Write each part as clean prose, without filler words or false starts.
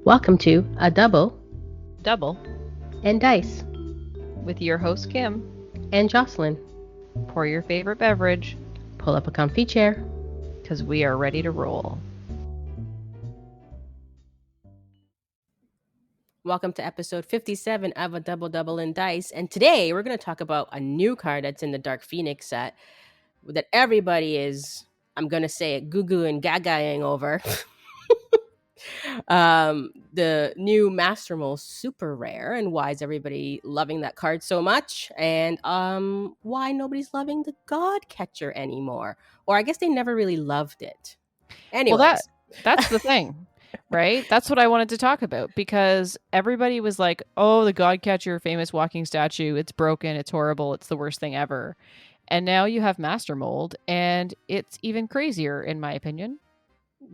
Welcome to A Double and Dice with your host Kim. and Jocelyn. Pour your favorite beverage, Pull up a comfy chair. because we are ready to roll. Welcome to episode 57 of A Double in Dice. And today we're going to talk about a new card that's in the Dark Phoenix set that everybody is, I'm going to say it, goo-goo and gagaing over. The new Master Mole super rare, and why is everybody loving that card so much, and why nobody's loving the God Catcher anymore, or I guess they never really loved it. Anyways, Well, that's the thing, right? That's what I wanted to talk about, because everybody was like, oh, the Godcatcher, famous walking statue, it's broken, it's horrible, it's the worst thing ever. And now you have Master Mold, and it's even crazier, in my opinion.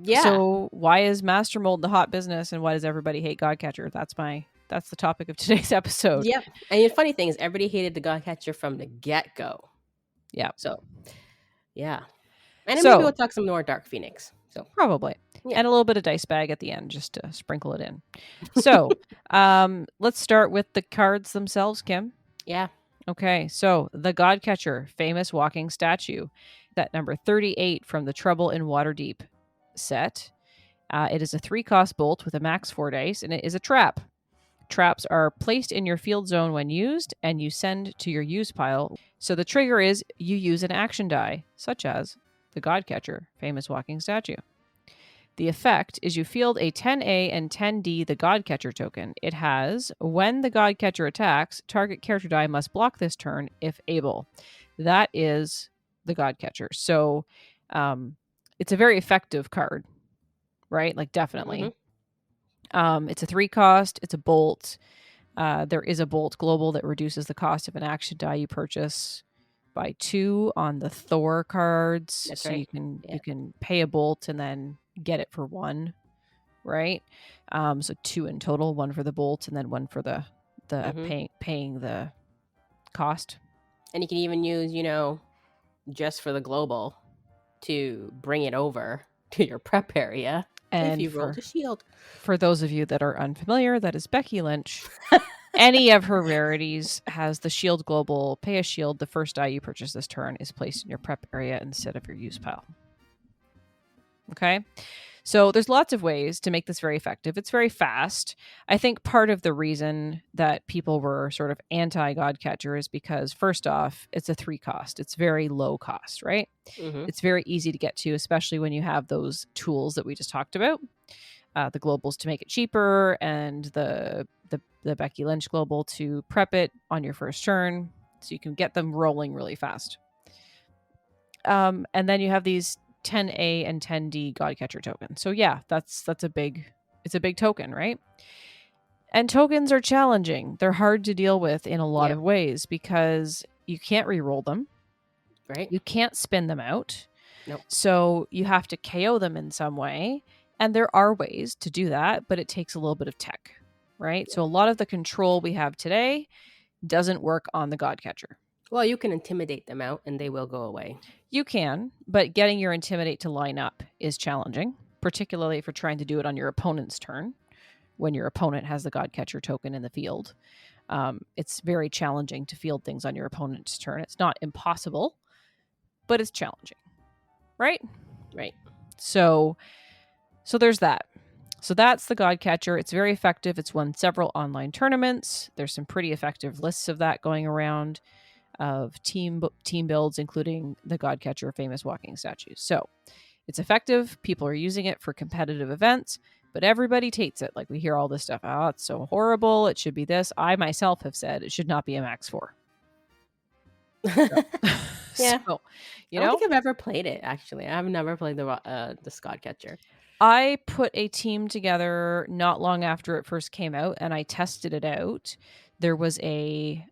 yeah. So why is Master Mold the hot business, and why does everybody hate Godcatcher? That's the topic of today's episode. Yep. And the funny thing is, everybody hated the God Catcher from the get-go. Yeah. So, yeah. And then So- maybe we'll talk some more Dark Phoenix. So Probably. Yeah. And a little bit of dice bag at the end just to sprinkle it in. So let's start with the cards themselves, Kim. yeah. Okay, so the Godcatcher, famous walking statue, that number 38 from the Trouble in Waterdeep set. It is a 3-cost bolt with a max 4 dice, and it is a trap. Traps are placed in your field zone when used, and you send to your use pile. So the trigger is you use an action die, such as the Godcatcher, famous walking statue. The effect is you field a 10A and 10D the Godcatcher token. It has, when the Godcatcher attacks, target character die must block this turn if able. That is the Godcatcher. So it's a very effective card, right? Like, definitely. It's a 3-cost. It's a bolt. There is a bolt global that reduces the cost of an action die you purchase by 2 on the Thor cards. That's so right. you can pay a bolt and then get it for 1, right? So 2 in total, 1 for the bolt and then 1 for the paying the cost. And you can even use, just for the global to bring it over to your prep area And if you roll the shield. For those of you that are unfamiliar, that is Becky Lynch. Any of her rarities has the shield global. Pay a shield. The first die you purchase this turn is placed in your prep area instead of your use pile. Okay? So there's lots of ways to make this very effective. It's very fast. I think part of the reason that people were sort of anti-Godcatcher is because, first off, it's a 3-cost. It's very low cost, right? Mm-hmm. It's very easy to get to, especially when you have those tools that we just talked about. The globals to make it cheaper, and the Becky Lynch global to prep it on your first turn, so you can get them rolling really fast. And then you have these 10A and 10D Godcatcher tokens. So yeah, it's a big token, right? And tokens are challenging. They're hard to deal with in a lot of ways because you can't re-roll them. Right. You can't spin them out. Nope. So you have to KO them in some way. And there are ways to do that, but it takes a little bit of tech, right? So a lot of the control we have today doesn't work on the Godcatcher. Well, you can intimidate them out and they will go away. You can, but getting your Intimidate to line up is challenging, particularly if you're trying to do it on your opponent's turn, when your opponent has the Godcatcher token in the field. It's very challenging to field things on your opponent's turn. It's not impossible, but it's challenging, right? Right. So there's that. So that's the Godcatcher. It's very effective. It's won several online tournaments. There's some pretty effective lists of that going around, of team builds, including the Godcatcher famous walking statues. So it's effective. People are using it for competitive events, but everybody hates it. Like, we hear all this stuff. Oh, it's so horrible. It should be this. I myself have said it should not be a max 4. Yeah. So, I don't think I've ever played it, actually. I've never played the Godcatcher. I put a team together not long after it first came out, and I tested it out. There was it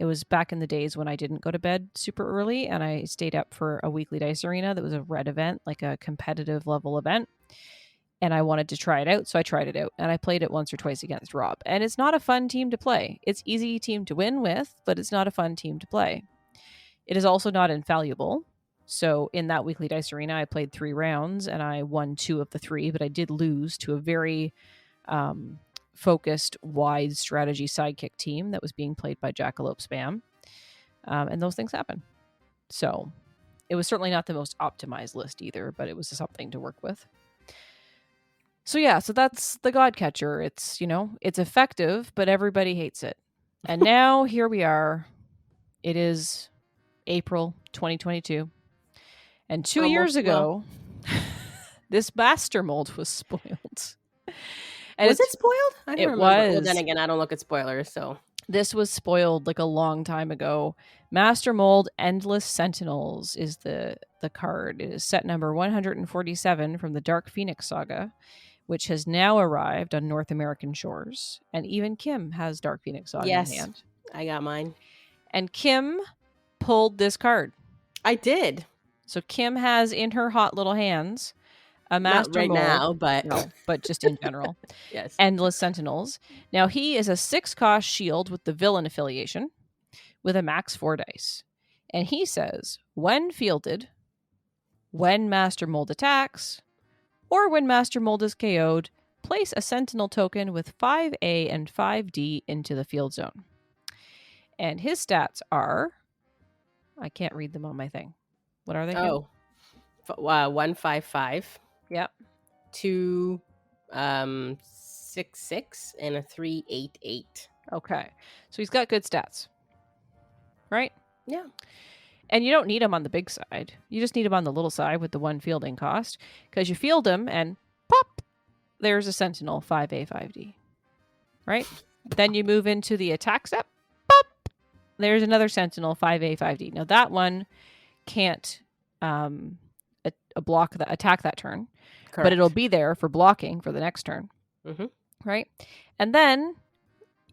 was back in the days when I didn't go to bed super early, and I stayed up for a weekly dice arena that was a red event, like a competitive level event. And I wanted to try it out, so I tried it out. And I played it once or twice against Rob. And it's not a fun team to play. It's easy team to win with, but it's not a fun team to play. It is also not infallible. So in that weekly dice arena, I played 3 rounds, and I won 2 of the 3, but I did lose to a very focused, wide strategy sidekick team that was being played by Jackalope Spam. And those things happen. So it was certainly not the most optimized list either, but it was something to work with. So yeah, so that's the Godcatcher. It's, it's effective, but everybody hates it. And now here we are. It is April 2022. And 2 years ago, this master mold was spoiled. And was it spoiled? I don't remember. Well, then was. again, I don't look at spoilers, so. This was spoiled like a long time ago. Master Mold Endless Sentinels is the card. It is set number 147 from the Dark Phoenix Saga, which has now arrived on North American shores. And even Kim has Dark Phoenix Saga in hand. I got mine. And Kim pulled this card. I did. So Kim has in her hot little hands a Master Not right Mold. now, but no, but just in general. Yes. Endless Sentinels. Now he is a 6-cost shield with the villain affiliation with a max 4 dice. And he says, when fielded, when Master Mold attacks, or when Master Mold is KO'd, place a Sentinel token with 5A and 5D into the field zone. And his stats are, I can't read them on my thing. What are they? 155. Yep. 266 and a 388. Okay. So he's got good stats. Right? Yeah. And you don't need him on the big side. You just need him on the little side with the 1 fielding cost. Because you field him and pop, there's a Sentinel 5A, 5D. Right? Then you move into the attack step. Pop, there's another Sentinel 5A, 5D. Now that one can't attack that turn. Correct. But it'll be there for blocking for the next turn. Mm-hmm. Right? And then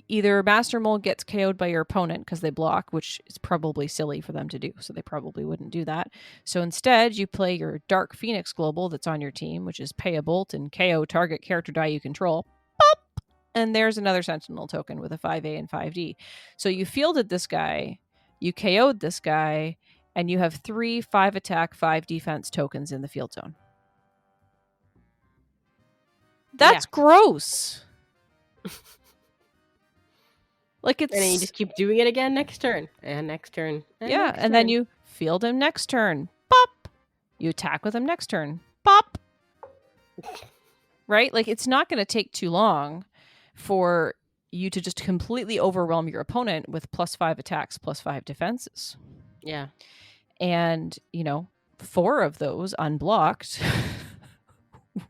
either Master Mold gets KO'd by your opponent because they block, which is probably silly for them to do, so they probably wouldn't do that. So instead, you play your Dark Phoenix Global that's on your team, which is pay a bolt and KO target character die you control. Pop! And there's another Sentinel token with a 5A and 5D. So you fielded this guy, you KO'd this guy, and you have 3 5 attack, 5 defense tokens in the field zone. That's gross. Like it's, and then you just keep doing it again next turn and next turn. And then you field him next turn. Pop. You attack with him next turn. Pop. Right? Like it's not going to take too long for you to just completely overwhelm your opponent with +5 attacks, +5 defenses. Yeah. And, 4 of those unblocked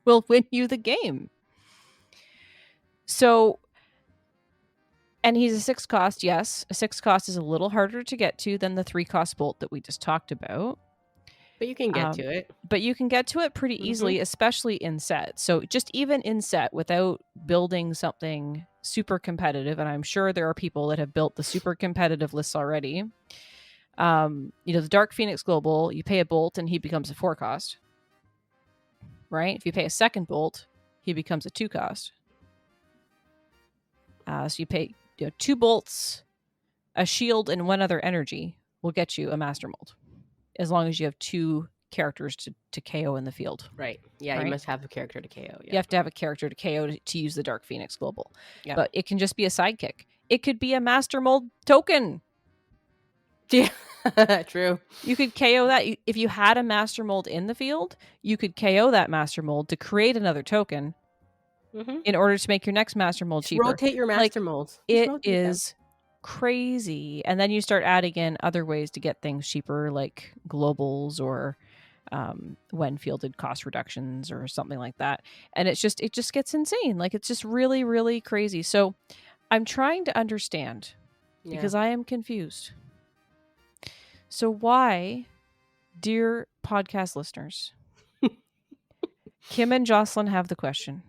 will win you the game. So, and he's a 6 cost, yes. A 6 cost is a little harder to get to than the 3 cost bolt that we just talked about. But you can get to it. But you can get to it pretty easily, especially in set. So just even in set without building something super competitive, and I'm sure there are people that have built the super competitive lists already. The Dark Phoenix Global, you pay a bolt and he becomes a 4 cost. Right? If you pay a second bolt, he becomes a 2 cost. So you pay 2 bolts, a shield, and 1 other energy will get you a Master Mold. As long as you have 2 characters to KO in the field. Right. Yeah, right? You must have a character to KO. Yeah. You have to have a character to KO to use the Dark Phoenix Global. Yeah. But it can just be a sidekick. It could be a Master Mold token. Yeah, true. You could KO that. If you had a Master Mold in the field, you could KO that Master Mold to create another token in order to make your next Master Mold cheaper. Rotate your Master Molds. It is crazy. And then you start adding in other ways to get things cheaper, like globals or when fielded cost reductions or something like that. And it just gets insane. Like it's just really, really crazy. So I'm trying to understand because I am confused. So why, dear podcast listeners, Kim and Jocelyn have the question.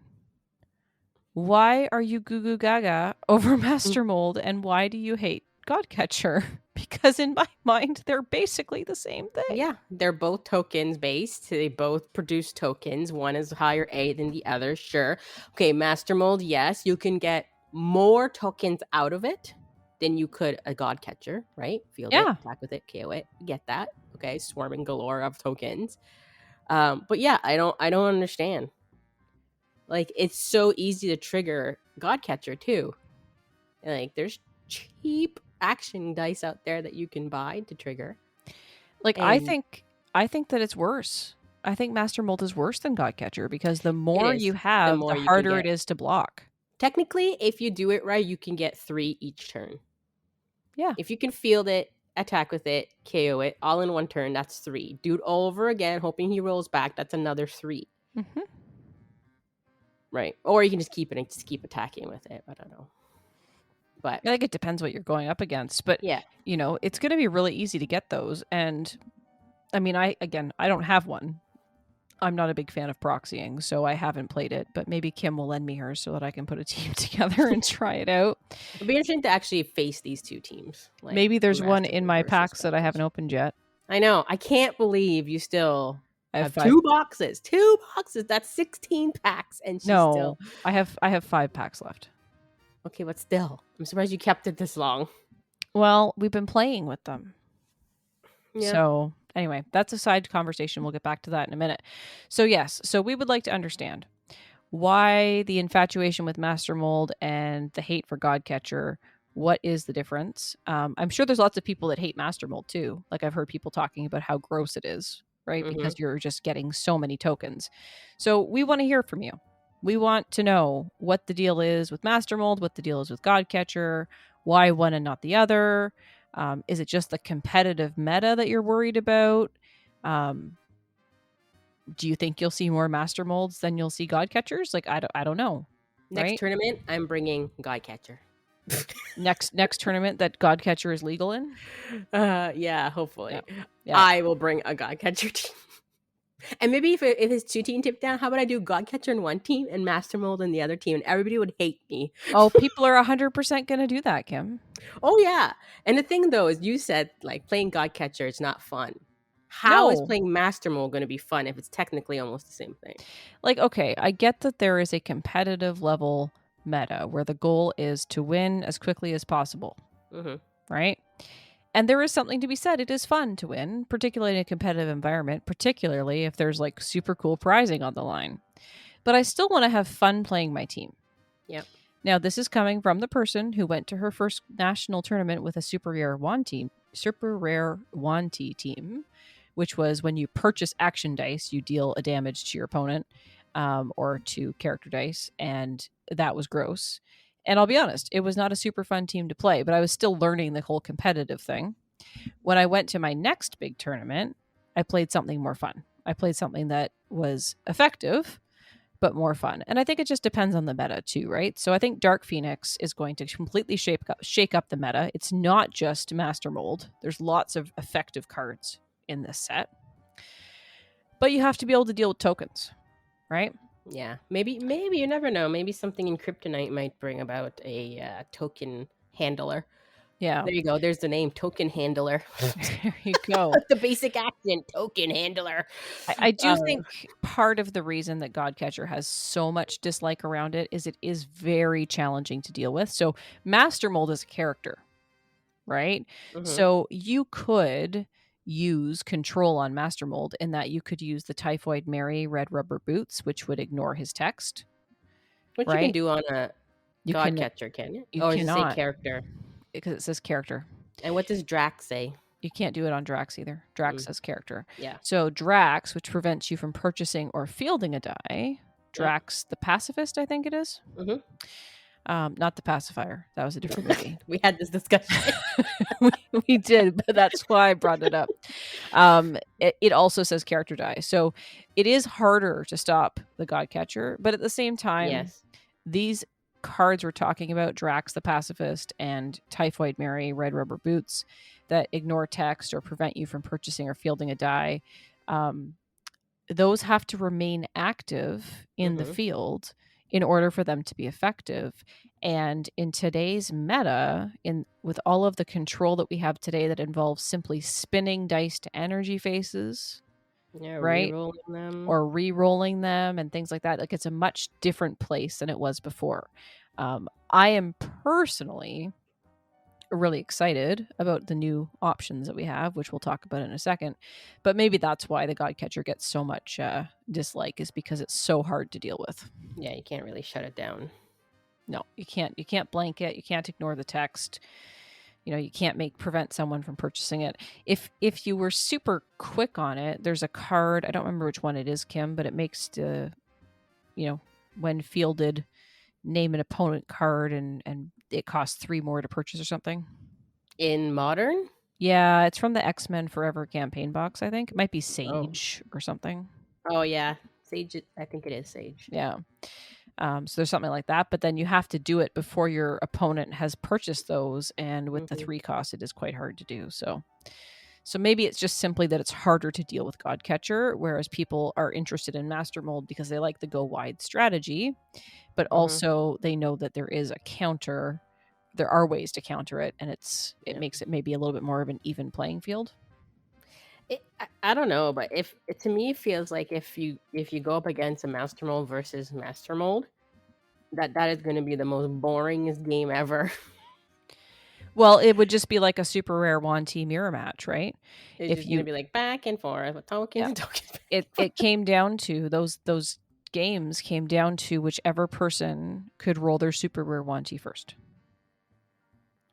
Why are you goo goo gaga over Master Mold, and why do you hate Godcatcher? Because in my mind, they're basically the same thing. Yeah, they're both tokens based. They both produce tokens. One is higher A than the other, sure. Okay, Master Mold, yes, you can get more tokens out of it than you could a Godcatcher, right? Field it, attack with it, KO it. You get that. Okay, swarming galore of tokens. But yeah, I don't understand. Like, it's so easy to trigger Godcatcher too. Like, there's cheap action dice out there that you can buy to trigger. Like, And I think that it's worse. I think Master Mold is worse than Godcatcher because the more is. you The have, more the you can harder get. it is to block. Technically, if you do it right, you can get 3 each turn. Yeah. If you can field it, attack with it, KO it, all in one turn, that's 3. Do it all over again, hoping he rolls back, that's another 3. Mm-hmm. Right. Or you can just keep it and just keep attacking with it. I don't know. But I think it depends what you're going up against. But, yeah. you know, it's going to be really easy to get those. And, I mean, I don't have one. I'm not a big fan of proxying, so I haven't played it. But maybe Kim will lend me hers so that I can put a team together and try it out. It'd be interesting to actually face these two teams. Like, Maybe there's one Master in Mold my versus packs that I Godcatcher. haven't opened yet. I know. I can't believe you still I have 5. 2 boxes. 2 boxes. That's 16 packs, and she's still. I have 5 packs left. Okay, but still, I'm surprised you kept it this long. Well, we've been playing with them. Yeah. So anyway, that's a side conversation. We'll get back to that in a minute. So yes, so we would like to understand why the infatuation with Master Mold and the hate for Godcatcher. What is the difference? I'm sure there's lots of people that hate Master Mold too. Like I've heard people talking about how gross it is, right? Mhm. Because you're just getting so many tokens. So we want to hear from you. We want to know what the deal is with Master Mold, what the deal is with Godcatcher, why one and not the other. Is it just the competitive meta that you're worried about? Do you think you'll see more Master Molds than you'll see Godcatchers? Like, I don't know. Next Right? tournament, I'm bringing Godcatcher. Next tournament that Godcatcher is legal in? Yeah, hopefully. Yeah. I will bring a Godcatcher team. And maybe if it's 2 team tip down, how about I do Godcatcher in one team and Master Mold in the other team, and everybody would hate me. Oh, people are 100% going to do that, Kim. Oh yeah. And the thing though is, you said like playing Godcatcher is not fun. How is No. playing Master Mold going to be fun if it's technically almost the same thing? Like, okay, I get that there is a competitive level meta where the goal is to win as quickly as possible, Mm-hmm. right? And there is something to be said. It is fun to win, particularly in a competitive environment, particularly if there's like super cool prizing on the line. But I still want to have fun playing my team. Yep. Now, this is coming from the person who went to her first national tournament with a super rare Wanty team, which was when you purchase action dice, you deal a damage to your opponent or to character dice, and that was gross. And I'll be honest, it was not a super fun team to play, but I was still learning the whole competitive thing. When I went to my next big tournament, I played something more fun. I played something that was effective, but more fun. And I think it just depends on the meta too, right? So I think Dark Phoenix is going to completely shake up the meta. It's not just Master Mold. There's lots of effective cards in this set. But you have to be able to deal with tokens, right? Yeah. Maybe you never know. Maybe something in Kryptonite might bring about a token handler. Yeah. There you go. There's the name, token handler. There you go. The basic action, token handler. I do think part of the reason that Godcatcher has so much dislike around it is very challenging to deal with. So Master Mold is a character, right? Mhm. So you could use control on Master Mold in that you could use the Typhoid Mary red rubber boots, which would ignore his text. Which you right? can do on a You can Godcatcher, can you? you Or does it say cannot. character? Because it says character. And what does Drax say? You can't do it on Drax either. Drax says character. Yeah. So Drax, which prevents you from purchasing or fielding a die. Drax the pacifist, I think it is. Mhm. Not the pacifier. That was a different movie. We had this discussion. we did, but that's why I brought it up. It also says character die. So it is harder to stop the Godcatcher, but at the same time, Yes. these cards we're talking about, Drax the pacifist and Typhoid Mary red rubber boots, that ignore text or prevent you from purchasing or fielding a die, those have to remain active in the field in order for them to be effective. And in today's meta, with all of the control that we have today that involves simply spinning dice to energy faces, Yeah, right? re-rolling them. Or re-rolling them and things like that, like it's a much different place than it was before. I am personally really excited about the new options that we have, which we'll talk about in a second. But maybe that's why the God Catcher gets so much dislike, is because it's so hard to deal with. Yeah, you can't really shut it down. No, you can't. You can't blanket. You can't ignore the text. You can't prevent someone from purchasing it. If you were super quick on it, there's a card. I don't remember which one it is, Kim, but it makes the, when fielded, name an opponent card, and it costs 3 more to purchase or something. In Modern? Yeah, it's from the X-Men Forever campaign box, I think. It might be Sage or something. Oh, yeah. Sage, I think it is Sage. Yeah. So there's something like that, but then you have to do it before your opponent has purchased those, and with the 3 cost, it is quite hard to do. So maybe it's just simply that it's harder to deal with Godcatcher, whereas people are interested in Master Mold because they like the go wide strategy, but also they know that there is a counter. There are ways to counter it, and it makes it maybe a little bit more of an even playing field. I don't know, but to me it feels like if you go up against a Master Mold versus Master Mold, that is going to be the most boringest game ever. Well, it would just be like a super rare 1T mirror match, right? It's just going to be like back and forth with tokens. It came down to those games came down to whichever person could roll their super rare 1T first.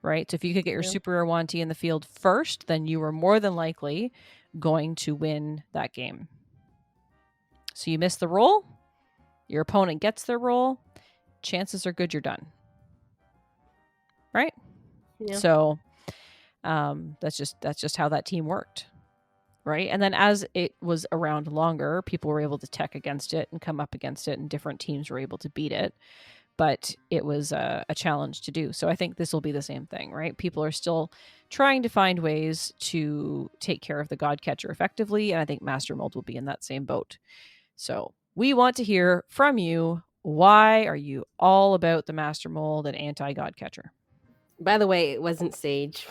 Right? So if you could get your super rare 1T in the field first, then you were more than likely going to win that game. So you miss the roll, your opponent gets their roll, chances are good you're done. Right? Yeah. So that's just how that team worked. Right? And then as it was around longer, people were able to tech against it and come up against it, and different teams were able to beat it. But it was a challenge to do. So I think this will be the same thing, right? People are still trying to find ways to take care of the God Catcher effectively, and I think Master Mold will be in that same boat. So we want to hear from you. Why are you all about the Master Mold and anti-God Catcher? By the way, it wasn't Sage.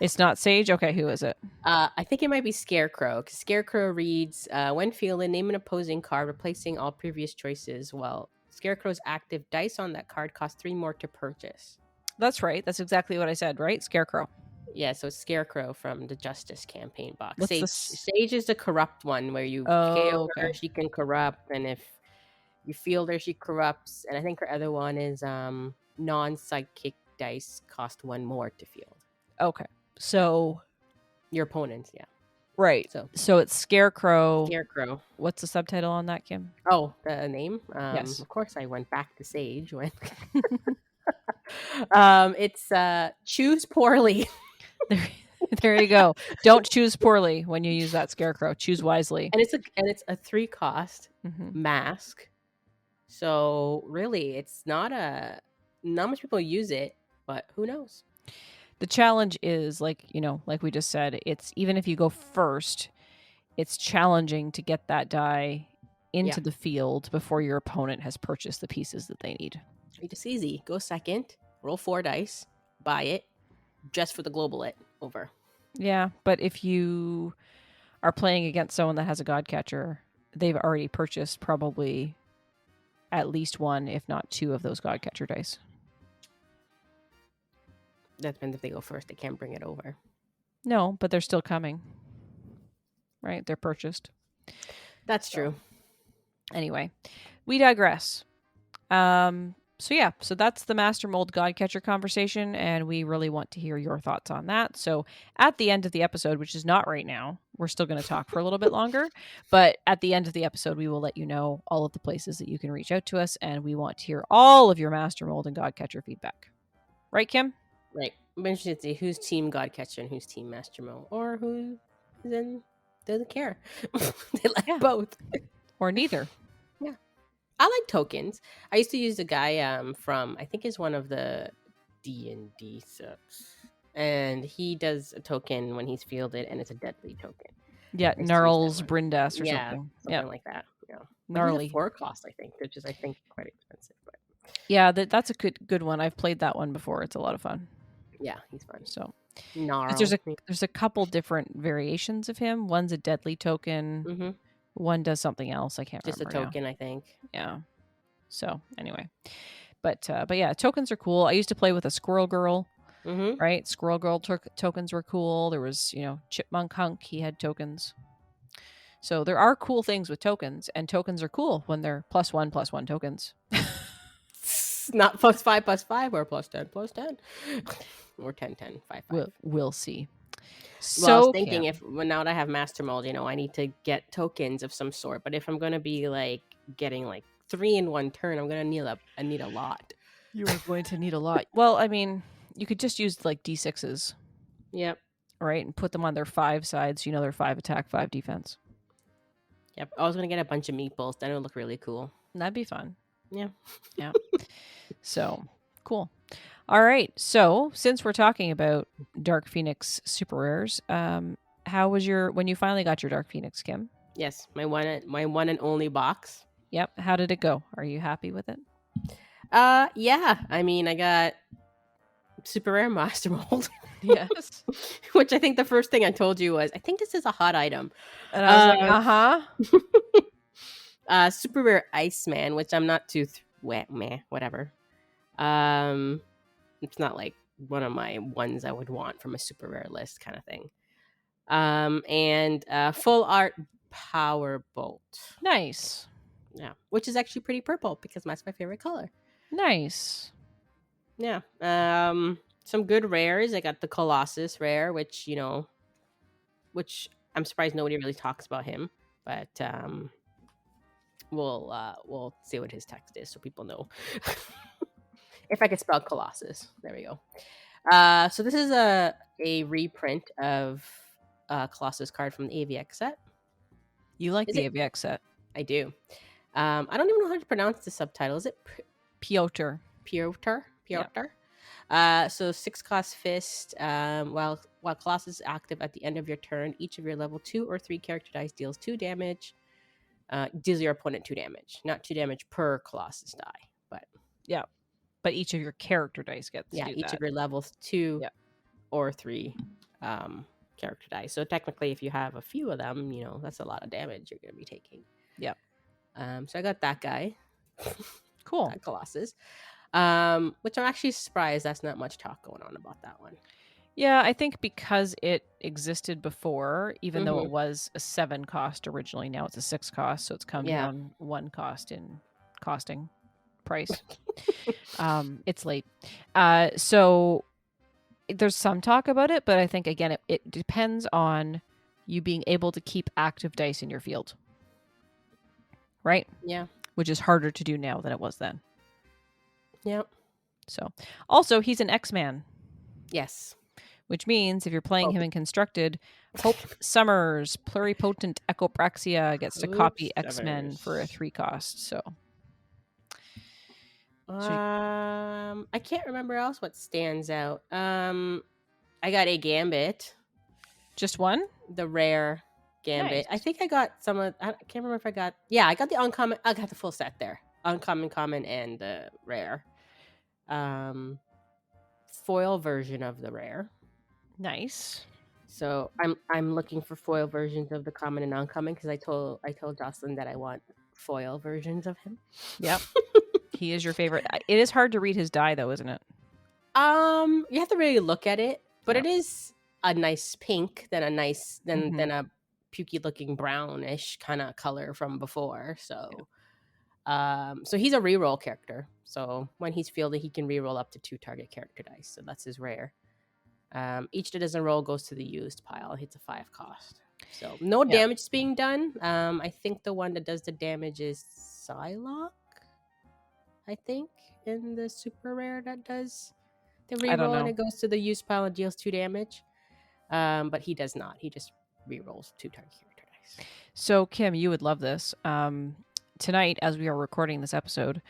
It's not Sage? Okay, who is it? I think it might be Scarecrow, because Scarecrow reads, when fielded, name an opposing card, replacing all previous choices. Well, Scarecrow's active dice on that card cost 3 more to purchase. That's right. That's exactly what I said, right? Scarecrow. Yeah, so it's Scarecrow from the Justice campaign box. Sage is the corrupt one, where you KO her, she can corrupt, and if you field her, she corrupts. And I think her other one is non-psychic dice cost 1 more to field. Okay. So your opponents, yeah. Right. So it's Scarecrow. Scarecrow. What's the subtitle on that, Kim? Oh, the name? Yes. Of course I went back to Sage. It's choose poorly. There you go. Don't choose poorly when you use that Scarecrow. Choose wisely. And it's a 3 cost mask. So really, it's not much people use it, but who knows? The challenge is, like we just said, it's even if you go first, it's challenging to get that die into the field before your opponent has purchased the pieces that they need. It's easy. Go second, roll 4 dice, buy it, just for the global it over. Yeah, but if you are playing against someone that has a God Catcher, they've already purchased probably at least 1, if not 2 of those God Catcher dice. That depends if they go first. They can't bring it over. No, but they're still coming. Right? They're purchased. That's true. Anyway, we digress. So that's the Master Mold God Catcher conversation, and we really want to hear your thoughts on that. So at the end of the episode, which is not right now, we're still going to talk for a little bit longer, but at the end of the episode, we will let you know all of the places that you can reach out to us, and we want to hear all of your Master Mold and God Catcher feedback. Right, Kim? Right. I'm interested to see who's team God Catcher and who's team Master Mold, or who then doesn't care. They like both. Or neither. Yeah. I like tokens. I used to use the guy from, I think is one of the D&D sets. And he does a token when he's fielded, and it's a deadly token. Yeah, Gnarls Brindas or something. Something like that. Yeah. Gnarly. 4 cost, I think, which is, I think, quite expensive. But yeah, that's a good one. I've played that one before. It's a lot of fun. Yeah, he's fun. So Gnarl. there's a couple different variations of him. One's a deadly token. Mm-hmm. One does something else. I can't remember. Just a token, I think. Yeah. So anyway, but yeah, tokens are cool. I used to play with a Squirrel Girl. Mm-hmm. right? Squirrel Girl tokens were cool. There was, Chipmunk Hunk, he had tokens. So there are cool things with tokens, and tokens are cool when they're +1/+1 tokens. Not +5/+5 or +10/10 or 10/10/5/5. We'll see. Well, I was So, thinking Kim, if now that I have Master Mold, I need to get tokens of some sort. But if I'm gonna be like getting like 3 in one turn, I'm gonna need a lot. you are going to need a lot. Well, I mean, you could just use like D6s, Yep. right, and put them on their 5 sides. They're 5 attack, 5 defense. Yep. I was gonna get a bunch of meatballs. Then it would look really cool. That'd be fun. Yeah. Yeah. So cool. All right. So since we're talking about Dark Phoenix super rares, how was when you finally got your Dark Phoenix, Kim? Yes, my one and only box. Yep. How did it go? Are you happy with it? Yeah. I mean, I got super rare Master Mold. Yes. Which I think the first thing I told you was, I think this is a hot item. And I was like, Super rare Iceman, which I'm not too whatever. It's not like one of my ones I would want from a super rare list kind of thing. And full art Power Bolt. Nice. Yeah, which is actually pretty purple because that's my favorite color. Nice. Yeah. Some good rares. I got the Colossus rare, which I'm surprised nobody really talks about him, but we'll see what his text is so people know. If I could spell Colossus, there we go. So this is a reprint of Colossus card from the AVX set. You like the AVX set? I do. I don't even know how to pronounce the subtitle. Is it Piotr? Piotr. Yep. So 6 cost fist. While Colossus is active at the end of your turn, each of your level 2 or 3 character dice deals 2 damage. Deals your opponent 2 damage, not 2 damage per Colossus die, but yeah. But each of your character dice gets each of your levels 2 or 3 character dice. So technically, if you have a few of them, that's a lot of damage you're going to be taking. Yep. So I got that guy. Cool. That Colossus. Which I'm actually surprised that's not much talk going on about that one. Yeah, I think because it existed before, even though it was a 7 cost originally, now it's a 6 cost, so it's come down 1 cost in costing price. It's late. So there's some talk about it, but I think again it depends on you being able to keep active dice in your field. Right? Yeah. Which is harder to do now than it was then. Yep. So also he's an X-Man. Yes. Which means if you're playing him in Constructed, Hope Summers, Pluripotent Echopraxia gets to copy X-Men for a 3 cost. So I can't remember else what stands out. I got a Gambit. Just one? The rare Gambit. Nice. I think I got some of I can't remember if I got I got the uncommon. I got the full set there. Uncommon, common, and the rare. Foil version of the rare. Nice. So I'm looking for foil versions of the common and uncommon because I told Jocelyn that I want foil versions of him. Yep. He is your favorite. It is hard to read his die though, isn't it? You have to really look at it, but it is a nice pink than a pukey looking brownish kind of color from before. So so he's a reroll character. So when he's fielded, he can reroll up to 2 target character dice. So that's his rare. Each that doesn't roll goes to the used pile. It hits a 5 cost. So no damage is being done. I think the one that does the damage is Psylocke. I think in the super rare that does the reroll and it goes to the used pile and deals 2 damage. But he does not. He just rerolls 2 target character dice. So Kim, you would love this. Tonight, as we are recording this episode,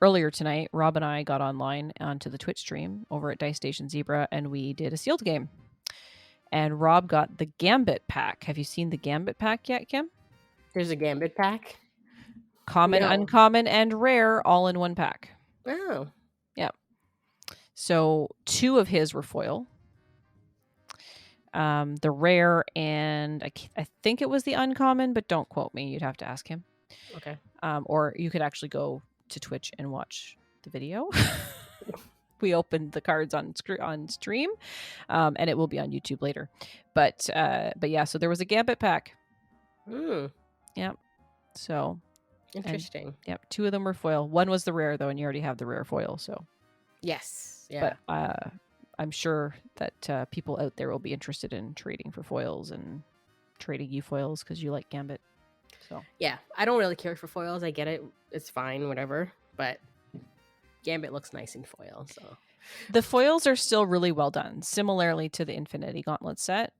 earlier tonight, Rob and I got online onto the Twitch stream over at Dice Station Zebra, and we did a sealed game. And Rob got the Gambit pack. Have you seen the Gambit pack yet, Kim? There's a Gambit pack? Common, uncommon, and rare all in one pack. Oh. Yeah. So 2 of his were foil. The rare and I think it was the uncommon, but don't quote me. You'd have to ask him. Okay. Or you could actually go to Twitch and watch the video. we opened the cards on stream, and it will be on YouTube later. But yeah, so there was a Gambit pack. Yep. So Interesting. Yep, 2 of them were foil. 1 was the rare though, and you already have the rare foil. So Yes. Yeah. But I'm sure that people out there will be interested in trading for foils and trading you foils because you like Gambit. So yeah, I don't really care for foils. I get it; it's fine, whatever. But Gambit looks nice in foil, so the foils are still really well done. Similarly to the Infinity Gauntlet set,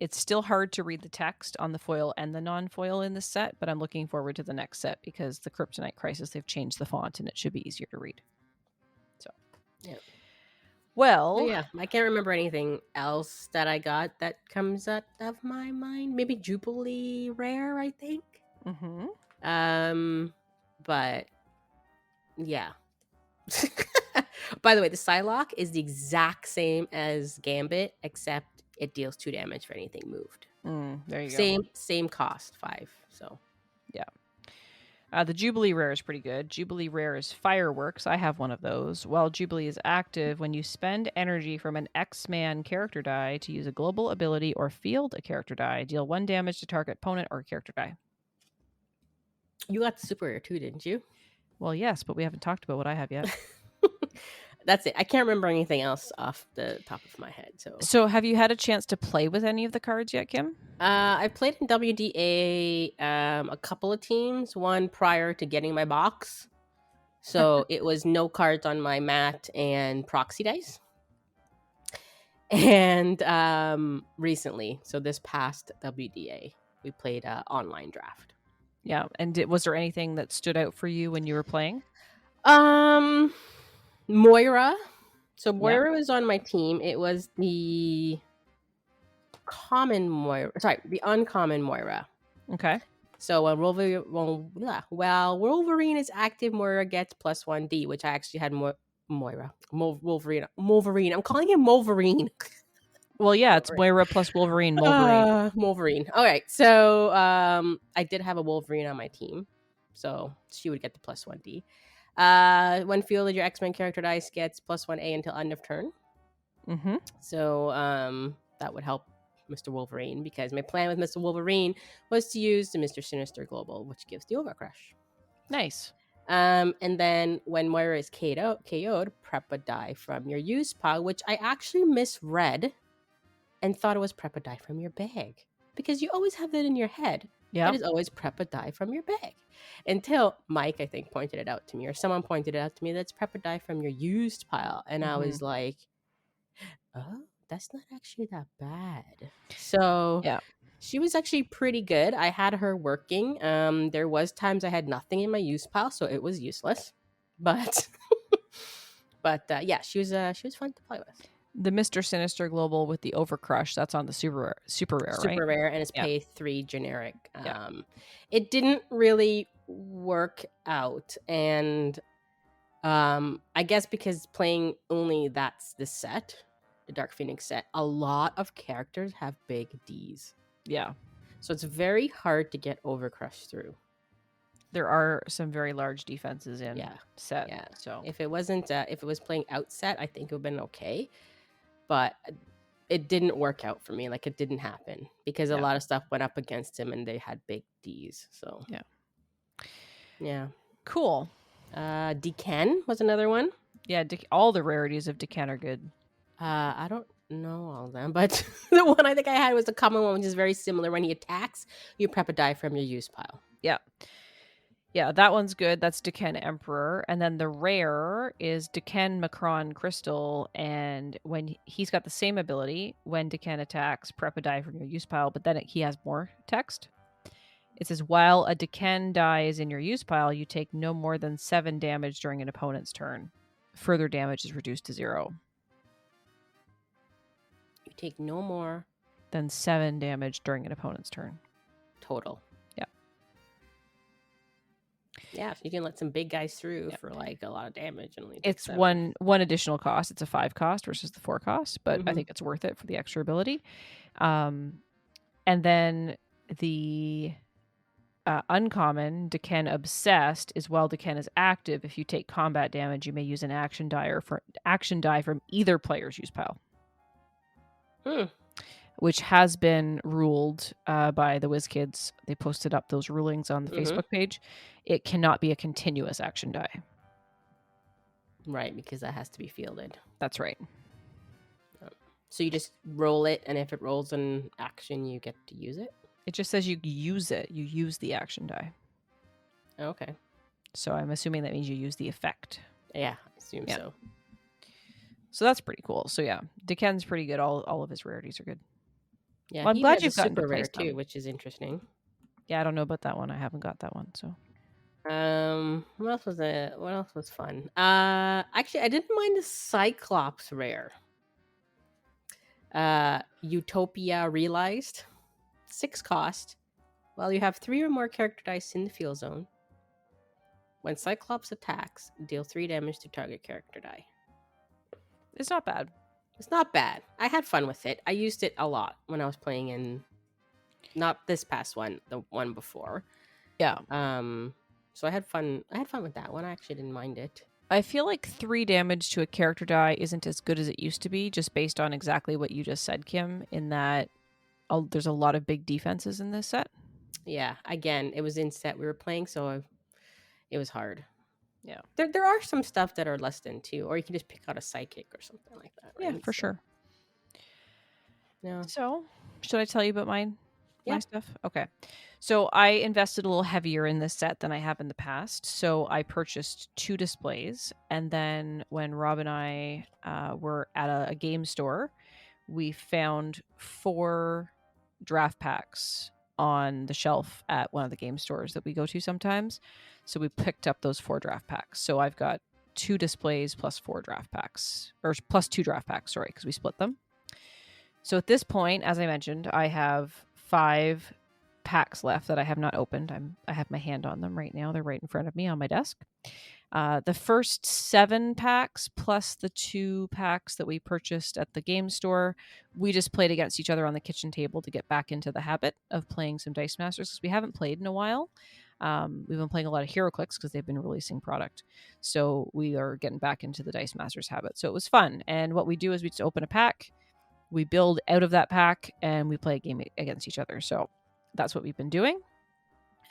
it's still hard to read the text on the foil and the non-foil in this set. But I'm looking forward to the next set because the Kryptonite Crisis, they've changed the font and it should be easier to read. So yeah. Well, so yeah, I can't remember anything else that I got that comes out of my mind. Maybe Jubilee Rare, I think. But yeah. By the way, the Psylocke is the exact same as Gambit, except it deals 2 damage for anything moved. There you go. Same cost, 5. So yeah. The Jubilee Rare is pretty good. Jubilee Rare is Fireworks. I have one of those. While Jubilee is active, when you spend energy from an X-Man character die to use a global ability or field a character die, deal 1 damage to target opponent or character die. You got the super rare too, didn't you? Well, yes, but we haven't talked about what I have yet. That's it. I can't remember anything else off the top of my head. So have you had a chance to play with any of the cards yet, Kim? I played in WDA a couple of teams, one prior to getting my box. So it was no cards on my mat and proxy dice. And recently, so this past WDA, we played online draft. Yeah. And was there anything that stood out for you when you were playing? Moira. So Moira was on my team. It was the common Moira. Sorry, the uncommon Moira. Okay. So when Wolverine is active, Moira gets +1D, which I actually had Wolverine. I'm calling him Wolverine. Well, yeah, it's Moira plus Wolverine. Wolverine. All right. So I did have a Wolverine on my team, so she would get the +1D. When fielded, your X-Men character dice gets +1A until end of turn. So that would help Mr. Wolverine, because my plan with Mr. Wolverine was to use the Mr. Sinister Global, which gives the Overcrush. Nice. And then when Moira is KO'd, prep a die from your use pile, which I actually misread and thought it was prep a die from your bag, because you always have that in your head. Yeah. It is always prep a die from your bag. Until Mike, I think, pointed it out to me, or someone pointed it out to me, that's prep a die from your used pile. And I was like, oh, that's not actually that bad. So yeah, she was actually pretty good. I had her working. There was times I had nothing in my use pile, so it was useless. But yeah, she was fun to play with. The Mr. Sinister Global with the Overcrush, that's on the super rare, right? Super rare, and it's pay 3 generic. It didn't really work out, and I guess because playing only that's the set, the Dark Phoenix set, a lot of characters have big Ds. Yeah. So it's very hard to get Overcrush through. There are some very large defenses in set. Yeah. So if it wasn't, if it was playing outset, I think it would have been okay. But it didn't work out for me. Like, it didn't happen because a lot of stuff went up against him and they had big Ds. So yeah. Cool. Decan was another one. Yeah, all the rarities of Decan are good. I don't know all of them, but the one I think I had was the common one, which is very similar. When he attacks, you prep a die from your use pile. Yeah. Yeah, that one's good. That's Decan Emperor. And then the rare is Decan Macron Crystal. And when he's got the same ability, when Decan attacks, prep a die from your use pile, but then he has more text. It says, while a Decan die is in your use pile, you take no more than 7 damage during an opponent's turn. Further damage is reduced to 0. You take no more than 7 damage during an opponent's turn. Total. Yeah, so you can let some big guys through for like a lot of damage. And only it's 1 additional cost. It's a 5 cost versus the 4 cost, but I think it's worth it for the extra ability. And then the uncommon, Deken Obsessed is while Deken is active. If you take combat damage, you may use an action die from either player's use pile. Which has been ruled by the WizKids. They posted up those rulings on the Facebook page. It cannot be a continuous action die. Right, because that has to be fielded. That's right. So you just roll it, and if it rolls an action, you get to use it? It just says you use it. You use the action die. Okay. So I'm assuming that means you use the effect. Yeah, I assume so. So that's pretty cool. So yeah, Deken's pretty good. All of his rarities are good. Yeah, well, I'm glad you've gotten super to play rare too, some. which is interesting. Yeah, I don't know about that one. I haven't got that one. So what else was fun? Actually, I didn't mind the Cyclops rare. Utopia Realized, 6 cost. Well, you have 3 or more character dice in the field zone. When Cyclops attacks, deal 3 damage to target character die. It's not bad. It's not bad. I had fun with it. I used it a lot when I was playing in, not this past one, the one before. Yeah. So I had fun. I had fun with that one. I actually didn't mind it. I feel like 3 damage to a character die isn't as good as it used to be, just based on exactly what you just said, Kim, in that there's a lot of big defenses in this set. Yeah. Again, it was in set we were playing, so it was hard. Yeah. There are some stuff that are less than 2, or you can just pick out a psychic or something like that. Right? Yeah, for sure. Yeah. So, should I tell you about my Yeah. stuff? Okay. So I invested a little heavier in this set than I have in the past. So I purchased 2 displays. And then when Rob and I were at a game store, we found 4 draft packs on the shelf at one of the game stores that we go to sometimes. So we picked up those 4 draft packs. So I've got 2 displays plus 4 draft packs, or plus 2 draft packs, sorry, because we split them. So at this point, as I mentioned, I have 5 packs left that I have not opened. I have my hand on them right now. They're right in front of me on my desk. The first 7 packs plus the 2 packs that we purchased at the game store, we just played against each other on the kitchen table to get back into the habit of playing some Dice Masters, because we haven't played in a while. We've been playing a lot of HeroClix because they've been releasing product. So we are getting back into the Dice Masters habit. So it was fun. And what we do is we just open a pack, we build out of that pack, and we play a game against each other. So that's what we've been doing.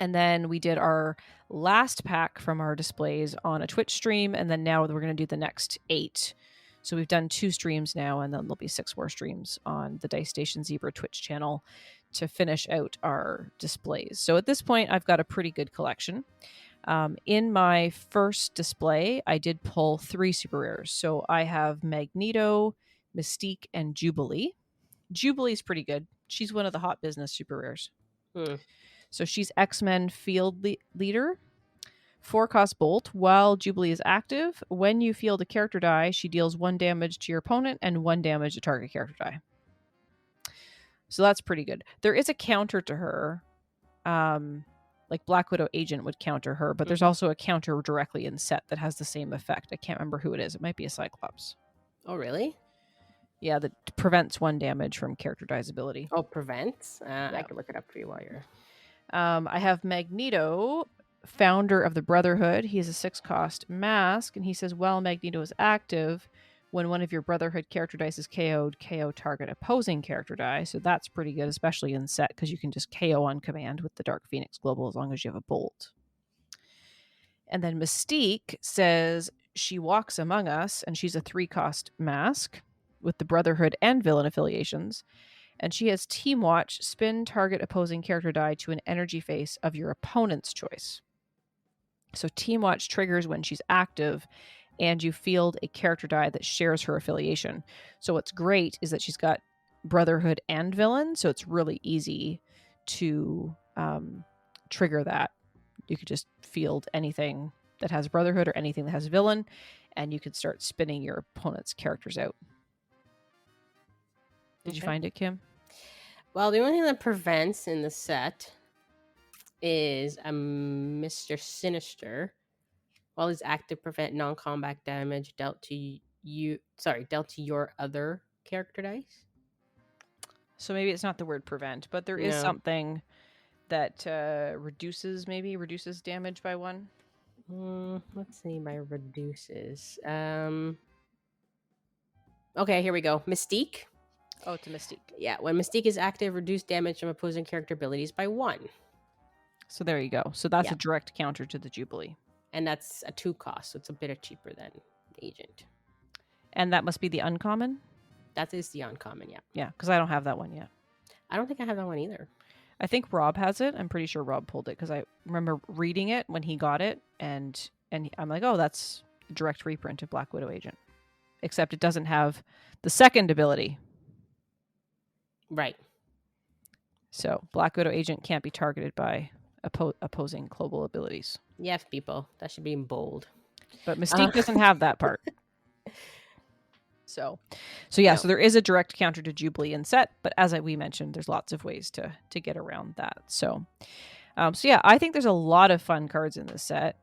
And then we did our last pack from our displays on a Twitch stream. And then now we're going to do the next 8. So we've done 2 streams now, and then there'll be 6 more streams on the Dice Station Zebra Twitch channel to finish out our displays. So at this point, I've got a pretty good collection. In my first display, I did pull 3 super rares. So I have Magneto, Mystique, and Jubilee. Jubilee's pretty good. She's one of the hot business super rares. So she's X-Men field leader. 4 cost bolt. While Jubilee is active, when you field a character die, she deals 1 damage to your opponent and 1 damage to target character die. So that's pretty good. There is a counter to her. Like Black Widow Agent would counter her, but there's also a counter directly in set that has the same effect. I can't remember who it is. It might be a Cyclops. Oh, really? Yeah, that prevents 1 damage from character die's ability. Oh, prevents? Yeah. I can look it up for you while you're... I have Magneto, founder of the Brotherhood. He has a 6 cost mask, and he says, while Magneto is active, when one of your Brotherhood character dice is KO'd, KO target opposing character die. So that's pretty good, especially in set, because you can just KO on command with the Dark Phoenix Global as long as you have a bolt. And then Mystique says she walks among us, and she's a 3 cost mask with the Brotherhood and villain affiliations. And she has Team Watch, spin target opposing character die to an energy face of your opponent's choice. So Team Watch triggers when she's active, and you field a character die that shares her affiliation. So what's great is that she's got Brotherhood and villain, so it's really easy to trigger that. You could just field anything that has Brotherhood or anything that has villain, and you could start spinning your opponent's characters out. Did you find it, Kim? Well, the only thing that prevents in the set is a Mr. Sinister. While he's active, prevent non-combat damage dealt to your other character dice. So maybe it's not the word prevent, but there is something that reduces damage by 1. Let's see, by reduces. Okay, here we go. Mystique. Oh, it's a Mystique. Yeah, when Mystique is active, reduce damage from opposing character abilities by 1. So there you go. So that's Yeah. a direct counter to the Jubilee. And that's a 2 cost, so it's a bit cheaper than Agent. And that must be the uncommon? That is the uncommon, yeah. Yeah, because I don't have that one yet. I don't think I have that one either. I think Rob has it. I'm pretty sure Rob pulled it because I remember reading it when he got it, and I'm like, oh, that's a direct reprint of Black Widow Agent. Except it doesn't have the second ability. Right. So Black Widow Agent can't be targeted by opposing global abilities. Yes, people. That should be in bold. But Mystique doesn't have that part. So yeah, so there is a direct counter to Jubilee in set, but as we mentioned, there's lots of ways to get around that. So yeah, I think there's a lot of fun cards in this set.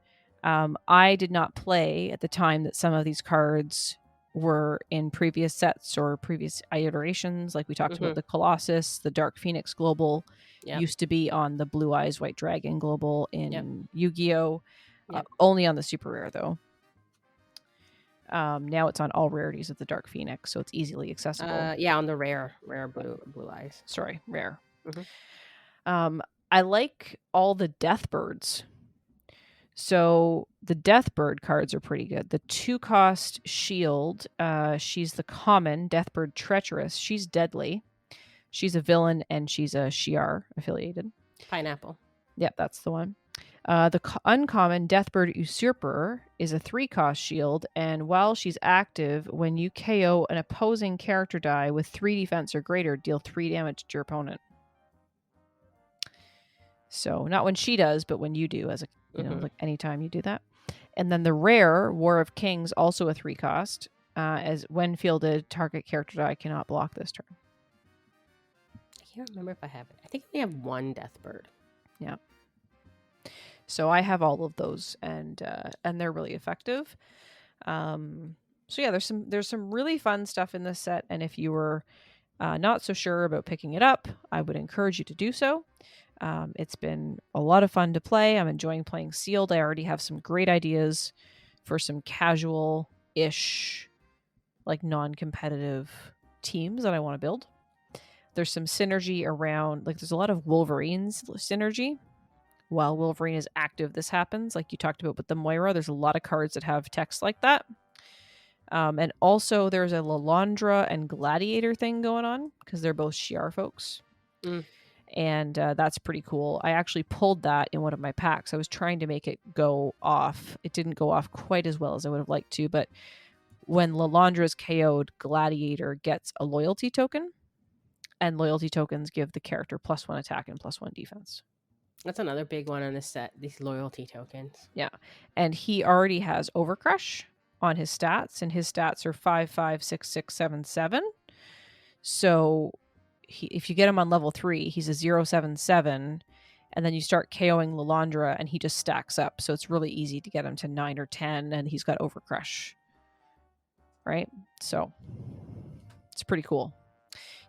I did not play at the time that some of these cards were in previous sets or previous iterations. Like we talked about the Colossus, the Dark Phoenix Global used to be on the Blue Eyes White Dragon Global in Yu-Gi-Oh! Only on the Super Rare though. Now it's on all rarities of the Dark Phoenix, so it's easily accessible. Yeah, on the rare blue eyes. Sorry, rare. I like all the Deathbirds. So the Deathbird cards are pretty good. The 2-cost Shield, she's the common Deathbird Treacherous. She's deadly. She's a villain and she's a Shi'ar affiliated. Pineapple. Yep, that's the one. The uncommon Deathbird Usurper is a 3-cost shield, and while she's active, when you KO an opposing character die with 3 defense or greater, deal 3 damage to your opponent. So not when she does, but when you do, as a like anytime you do that. And then the rare War of Kings, also a 3-cost, as when fielded, target character die cannot block this turn. I can't remember if I have it. I think we have 1 Deathbird. Yeah. So I have all of those, and they're really effective. So yeah, there's some really fun stuff in this set, and if you were not so sure about picking it up, I would encourage you to do so. It's been a lot of fun to play. I'm enjoying playing Sealed. I already have some great ideas for some casual-ish, like non-competitive teams that I want to build. There's some synergy around, like there's a lot of Wolverines synergy. While Wolverine is active, this happens. Like you talked about with the Moira, there's a lot of cards that have text like that. And also there's a Lilandra and Gladiator thing going on because they're both Shi'ar folks. And that's pretty cool. I actually pulled that in one of my packs. I was trying to make it go off. It didn't go off quite as well as I would have liked to, but when Lilandra is KO'd, Gladiator gets a loyalty token, and loyalty tokens give the character +1 attack and +1 defense. That's another big one on this set, these loyalty tokens. Yeah. And he already has Overcrush on his stats, and his stats are 5, 5, 6, 6, 7, 7. So if you get him on level 3, he's a 0, 7, 7, and then you start KOing Lilandra, and he just stacks up. So it's really easy to get him to 9 or 10, and he's got Overcrush. Right? So it's pretty cool.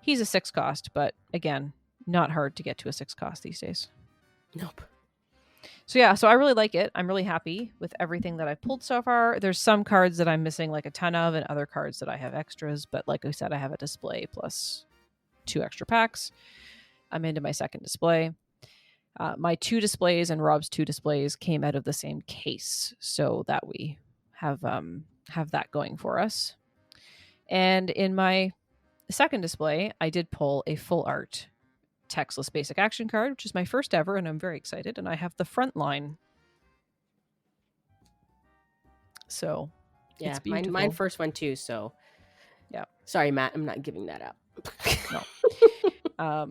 He's a 6-cost, but again, not hard to get to a 6-cost these days. Nope. So yeah, so I really like it. I'm really happy with everything that I've pulled so far. There's some cards that I'm missing like a ton of, and other cards that I have extras, but like I said, I have a display plus 2 extra packs. I'm into my second display. My 2 displays and Rob's 2 displays came out of the same case, so that we have that going for us. And in my second display, I did pull a full art textless basic action card, which is my first ever, and I'm very excited. And I have the front line. So yeah, it's beautiful. Mine first one too. So yeah, sorry, Matt, I'm not giving that up. No.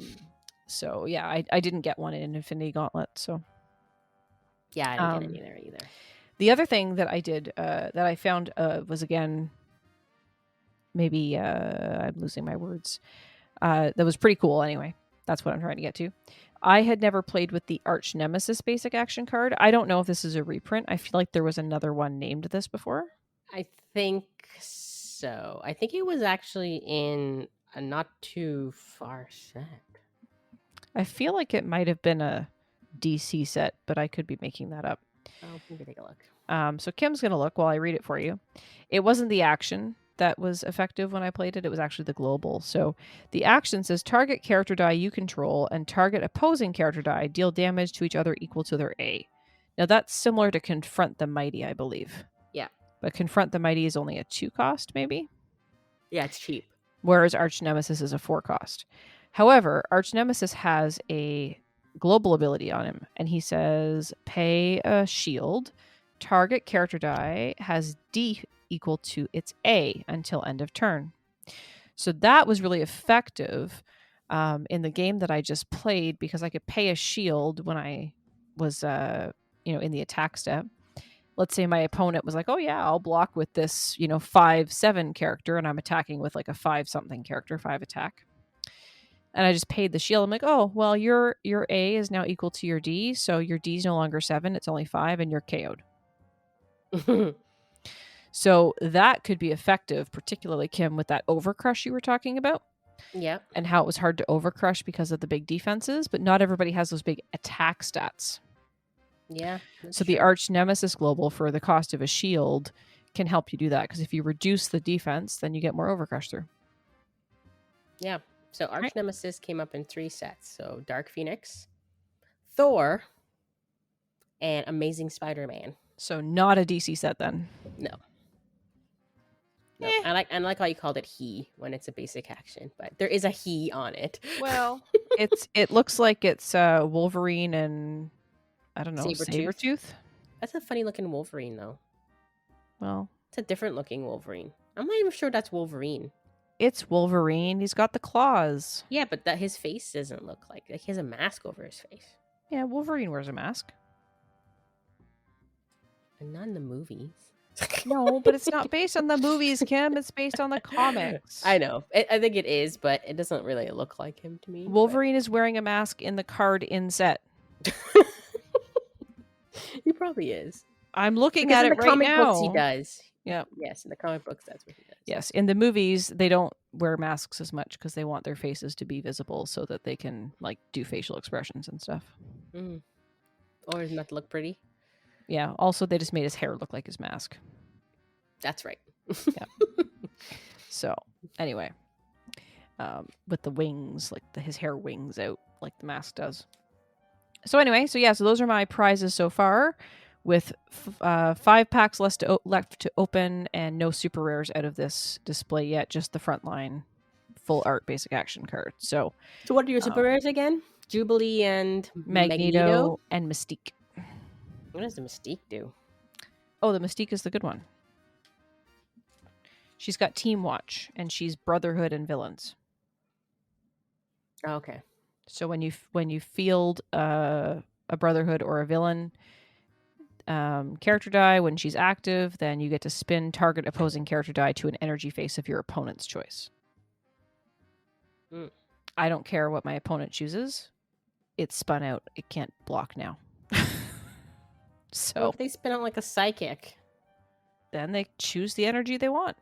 So yeah, I didn't get one in Infinity Gauntlet. So yeah, I didn't get it either. The other thing that I did that I found was, again, maybe I'm losing my words. That was pretty cool. Anyway, that's what I'm trying to get to. I had never played with the Arch Nemesis basic action card. I don't know if this is a reprint. I feel like there was another one named this before. I think so. I think it was actually in a not too far set. I feel like it might have been a DC set, but I could be making that up. Oh, maybe take a look. So Kim's going to look while I read it for you. It wasn't the action that was effective when I played it. It was actually the global. So the action says target character die you control and target opposing character die deal damage to each other equal to their A. Now that's similar to Confront the Mighty, I believe. Yeah. But Confront the Mighty is only a 2 cost, maybe? Yeah, it's cheap. Whereas Arch Nemesis is a 4 cost. However, Arch Nemesis has a global ability on him, and he says pay a shield. Target character die has D equal to its A until end of turn. So that was really effective in the game that I just played because I could pay a shield when I was, in the attack step. Let's say my opponent was like, oh yeah, I'll block with this, 5/7 character, and I'm attacking with like a 5-something character, 5 attack. And I just paid the shield. I'm like, oh, well, your A is now equal to your D, so your D is no longer 7, it's only 5, and you're KO'd. So that could be effective, particularly, Kim, with that overcrush you were talking about. Yeah. And how it was hard to overcrush because of the big defenses, but not everybody has those big attack stats. Yeah. So the Arch Nemesis global for the cost of a shield can help you do that, because if you reduce the defense, then you get more overcrush through. Yeah. So Arch Nemesis came up in 3 sets. So Dark Phoenix, Thor, and Amazing Spider-Man. So not a DC set then. No. No. I like how you called it he when it's a basic action, but there is a he on it. Well, it looks like it's Wolverine and I don't know, Sabretooth. That's a funny looking Wolverine though. Well, it's a different looking Wolverine. I'm not even sure that's Wolverine. It's Wolverine. He's got the claws. Yeah, but that his face doesn't look like he has a mask over his face. Yeah, Wolverine wears a mask. And not in the movies. No, but it's not based on the movies, Kim. It's based on the comics. I know. I think it is, but it doesn't really look like him to me. Wolverine is wearing a mask in the card in set. He probably is. I'm looking at it right now. In the comic books, he does. Yeah. Yes, in the comic books, that's what he does. Yes, in the movies, they don't wear masks as much because they want their faces to be visible so that they can do facial expressions and stuff. Mm. Or does not look pretty. Yeah. Also, they just made his hair look like his mask. That's right. Yeah. So, anyway, with the wings, his hair wings out like the mask does. So anyway, so those are my prizes so far, with 5 packs left to open and no super rares out of this display yet, just the frontline full art basic action card. So what are your super rares again? Jubilee and Magneto and Mystique. What does the Mystique do? Oh, the Mystique is the good one. She's got Team Watch, and she's Brotherhood and Villains. Oh, okay. So when you field a Brotherhood or a villain character die when she's active, then you get to spin target opposing character die to an energy face of your opponent's choice. I don't care what my opponent chooses. It's spun out. It can't block now. So what if they spin out like a psychic? Then they choose the energy they want.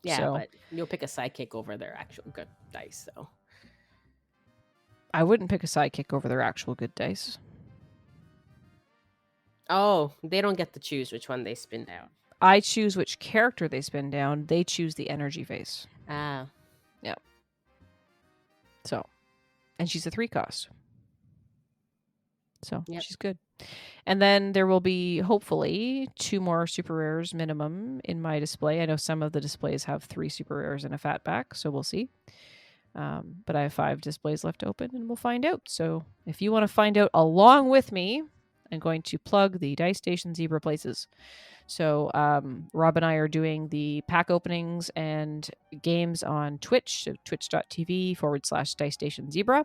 Yeah, but you'll pick a sidekick over their actual good dice, so. I wouldn't pick a sidekick over their actual good dice. Oh, they don't get to choose which one they spin down. I choose which character they spin down. They choose the energy face. Ah. Yeah. So, and she's a 3 cost. So she's good. And then there will be, hopefully, 2 more super rares minimum in my display. I know some of the displays have 3 super rares and a fat back, so we'll see. But I have 5 displays left open, and we'll find out. So if you want to find out along with me, I'm going to plug the Dice Station Zebra places. So Rob and I are doing the pack openings and games on Twitch, so twitch.tv/Dice Station Zebra.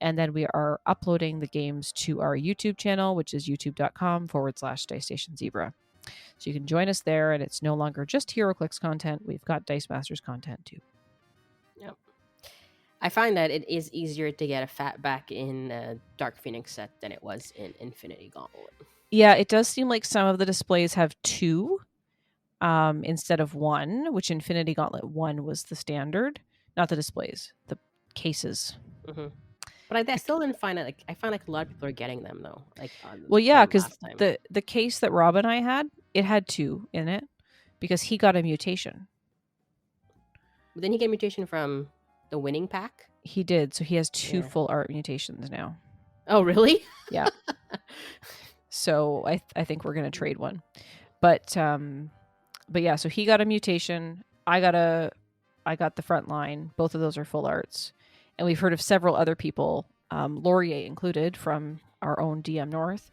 And then we are uploading the games to our YouTube channel, which is youtube.com/Dice Station Zebra. So you can join us there, and it's no longer just HeroClix content. We've got Dice Masters content too. Yep. I find that it is easier to get a fat back in Dark Phoenix set than it was in Infinity Gauntlet. Yeah, it does seem like some of the displays have 2 instead of 1, which Infinity Gauntlet 1 was the standard. Not the displays, the cases. Mm-hmm. But I still didn't find it. Like, I found like a lot of people are getting them though. Like Well, yeah, from because last time. the case that Rob and I had, it had 2 in it because he got a mutation. But then he get mutation from the winning pack. He did, so he has 2 Yeah. full art mutations now. Oh, really? Yeah. So I think we're gonna trade one, but yeah. So he got a mutation. I got the front line. Both of those are full arts, and we've heard of several other people, Laurier included, from our own DM North.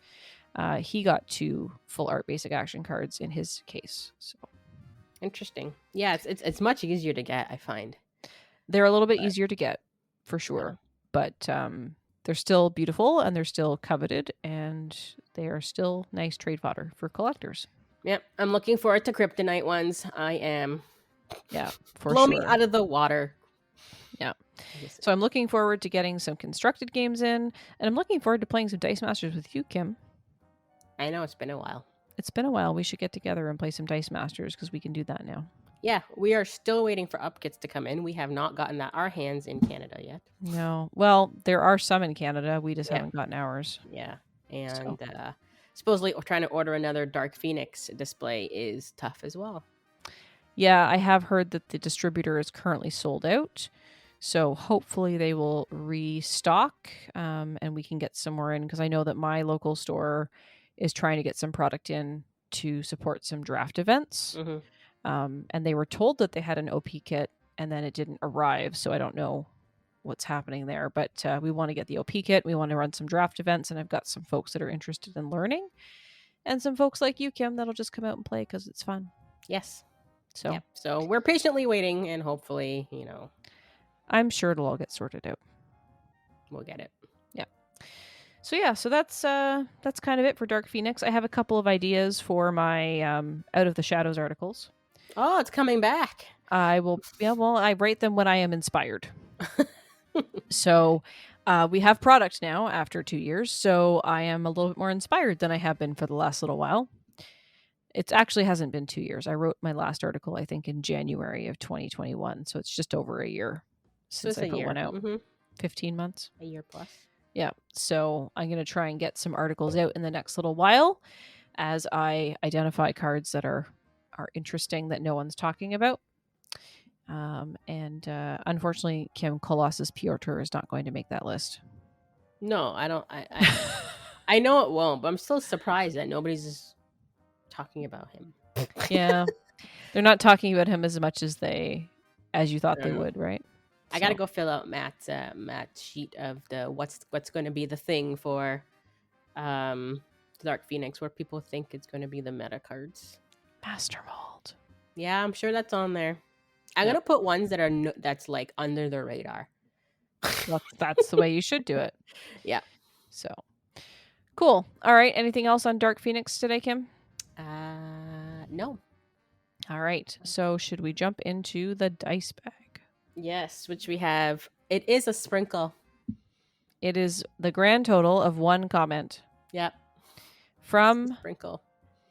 He got 2 full art basic action cards in his case. So Interesting. Yeah, it's much easier to get, I find. they're a little bit But, easier to get, for sure, yeah. but they're still beautiful and they're still coveted and they are still nice trade fodder for collectors. Yep. I'm looking forward to Kryptonite ones. I am. Yeah, for Blow sure. me out of the water. Yeah. So I'm looking forward to getting some constructed games in, and I'm looking forward to playing some Dice Masters with you, Kim. I know it's been a while. It's been a while. We should get together and play some Dice Masters because we can do that now. Yeah, we are still waiting for upkits to come in. We have not gotten our hands in Canada yet. No. Well, there are some in Canada. We just haven't gotten ours. Yeah. And supposedly trying to order another Dark Phoenix display is tough as well. Yeah, I have heard that the distributor is currently sold out. So hopefully they will restock and we can get some more in, because I know that my local store is trying to get some product in to support some draft events. Mm-hmm. And they were told that they had an OP kit and then it didn't arrive. So I don't know what's happening there. But we want to get the OP kit. We want to run some draft events. And I've got some folks that are interested in learning. And some folks like you, Kim, that'll just come out and play because it's fun. Yes. So, so we're patiently waiting, and hopefully, I'm sure it'll all get sorted out. We'll get it. Yeah. So yeah, so that's kind of it for Dark Phoenix. I have a couple of ideas for my Out of the Shadows articles. Oh, it's coming back. I will. Yeah, well, I write them when I am inspired. So we have product now after 2 years, so I am a little bit more inspired than I have been for the last little while. It actually hasn't been 2 years. I wrote my last article, I think, in January of 2021. So it's just over a year since I put one out. Mm-hmm. 15 months. A year plus. Yeah. So I'm going to try and get some articles out in the next little while as I identify cards that are interesting that no one's talking about. And unfortunately, Kim, Colossus Piotr is not going to make that list. No, I don't. I know it won't, but I'm still surprised that nobody's talking about him. Yeah. They're not talking about him as much as you thought they would, right? I gotta go fill out Matt's sheet of the what's going to be the thing for Dark Phoenix, where people think it's going to be the meta cards. Master Mold. Yeah, I'm sure that's on there. I'm gonna put ones that are that's like under the radar. Well, that's the way you should do it. Yeah. So cool. All right. Anything else on Dark Phoenix today, Kim? No. All right. So should we jump into the dice bag? Yes, which we have. It is a sprinkle. It is the grand total of 1 comment. Yep. From sprinkle.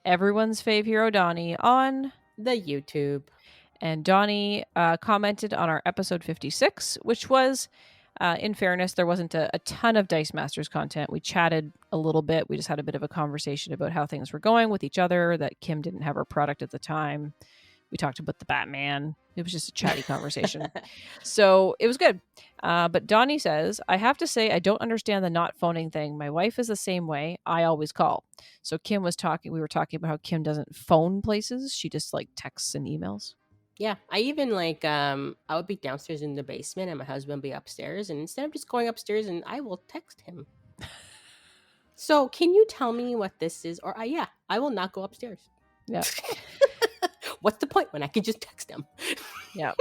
Everyone's fave hero, Donnie, on the YouTube. And Donnie commented on our episode 56, which was, in fairness, there wasn't a ton of Dice Masters content. We chatted a little bit. We just had a bit of a conversation about how things were going with each other, that Kim didn't have her product at the time. We talked about the Batman. It was just a chatty conversation. So it was good. But Donnie says, I have to say, I don't understand the not phoning thing. My wife is the same way. I always call. So Kim was talking, we were talking about how Kim doesn't phone places. She just like texts and emails. Yeah, I even like I would be downstairs in the basement and my husband would be upstairs, and instead of just going upstairs, and I will text him. So can you tell me what this is? Or I will not go upstairs. Yeah. What's the point when I can just text him? Yeah.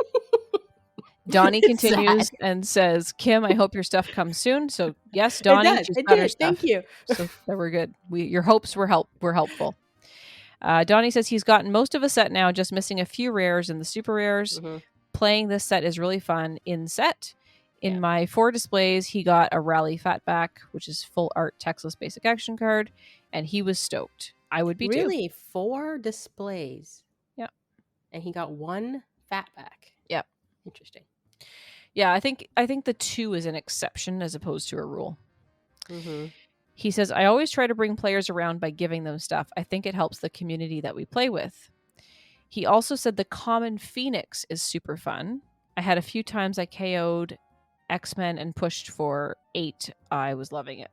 Donnie continues and says, Kim, I hope your stuff comes soon. So yes, Donnie, it did. Thank you. So that we're good. Your hopes were helpful. Donnie says he's gotten most of a set now, just missing a few rares and the super rares. Mm-hmm. Playing this set is really fun in set. In my 4 displays, he got a Rally Fatback, which is full art textless basic action card, and he was stoked. I would be too. Really? 4 displays? Yeah. And he got 1 Fatback? Yep. Interesting. Yeah, I think the 2 is an exception as opposed to a rule. Mm-hmm. He says, I always try to bring players around by giving them stuff. I think it helps the community that we play with. He also said the common Phoenix is super fun. I had a few times I KO'd X-Men and pushed for 8. I was loving it.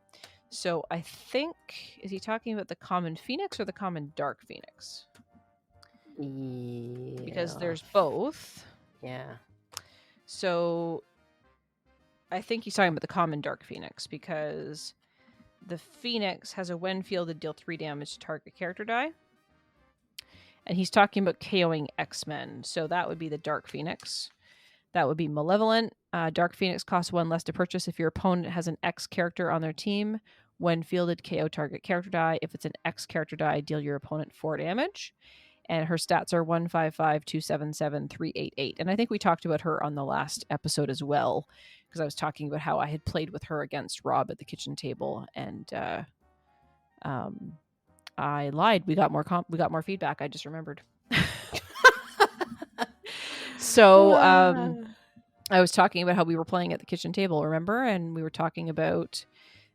So I think, is he talking about the common Phoenix or the common Dark Phoenix? Yeah. Because there's both. Yeah. So I think he's talking about the common Dark Phoenix because the Phoenix has a when fielded deal 3 damage to target character die. And he's talking about KOing X-Men. So that would be the Dark Phoenix. That would be Malevolent. Dark Phoenix costs 1 less to purchase if your opponent has an X character on their team. When fielded, KO target character die. If it's an X character die, deal your opponent 4 damage. And her stats are 155, 277, 388. And I think we talked about her on the last episode as well, because I was talking about how I had played with her against Rob at the kitchen table, and I lied. We got more feedback. I just remembered. So I was talking about how we were playing at the kitchen table, remember? And we were talking about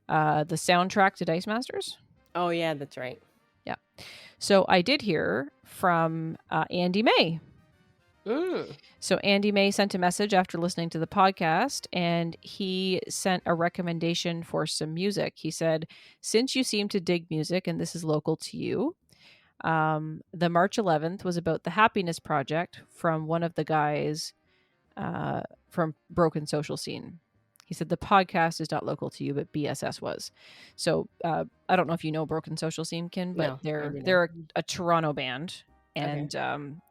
the soundtrack to Dice Masters. Oh, yeah, that's right. Yeah. So I did hear from Andy May. So Andy May sent a message after listening to the podcast, and he sent a recommendation for some music. He said, since you seem to dig music and this is local to you, the March 11th was about the Happiness Project from one of the guys from Broken Social Scene. He said the podcast is not local to you, but BSS was. So I don't know if you know Broken Social Scene, Kin, but No, they're a Toronto band, and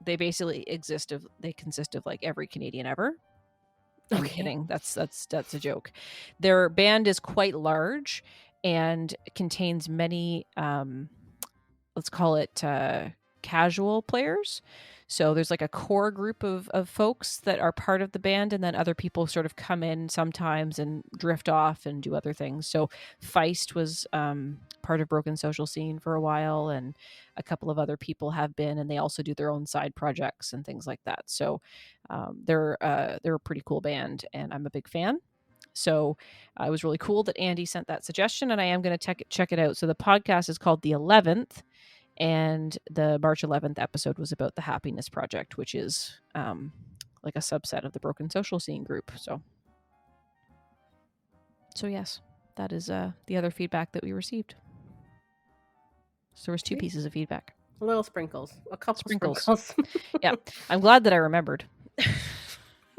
they basically consist of like every Canadian ever. I'm kidding. That's a joke. Their band is quite large and contains many let's call it casual players. So there's like a core group of folks that are part of the band, and then other people sort of come in sometimes and drift off and do other things. So Feist was part of Broken Social Scene for a while, and a couple of other people have been, and they also do their own side projects and things like that. So they're a pretty cool band, and I'm a big fan. So it was really cool that Andy sent that suggestion, and I am going to check it out. So the podcast is called The 11th, and the March 11th episode was about the Happiness Project, which is like a subset of the Broken Social Scene group. So yes, that is the other feedback that we received. So there was 2 pieces of feedback. Little sprinkles. A couple sprinkles. Yeah, I'm glad that I remembered.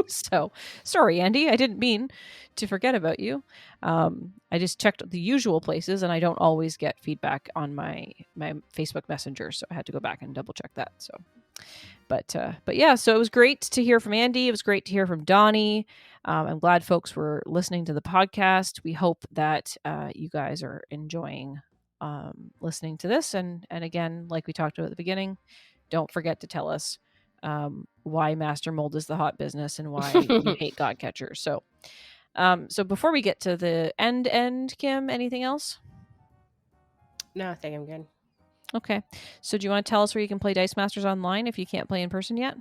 So sorry, Andy, I didn't mean to forget about you. I just checked the usual places, and I don't always get feedback on my Facebook Messenger, so I had to go back and double check that. So, but yeah, so it was great to hear from Andy. It was great to hear from Donnie. I'm glad folks were listening to the podcast. We hope that you guys are enjoying listening to this. And again, like we talked about at the beginning, don't forget to tell us why Master Mold is the hot business and why you hate Godcatcher. So before we get to the end, Kim, anything else? No, I think I'm good. Okay. So do you want to tell us where you can play Dice Masters online if you can't play in person yet?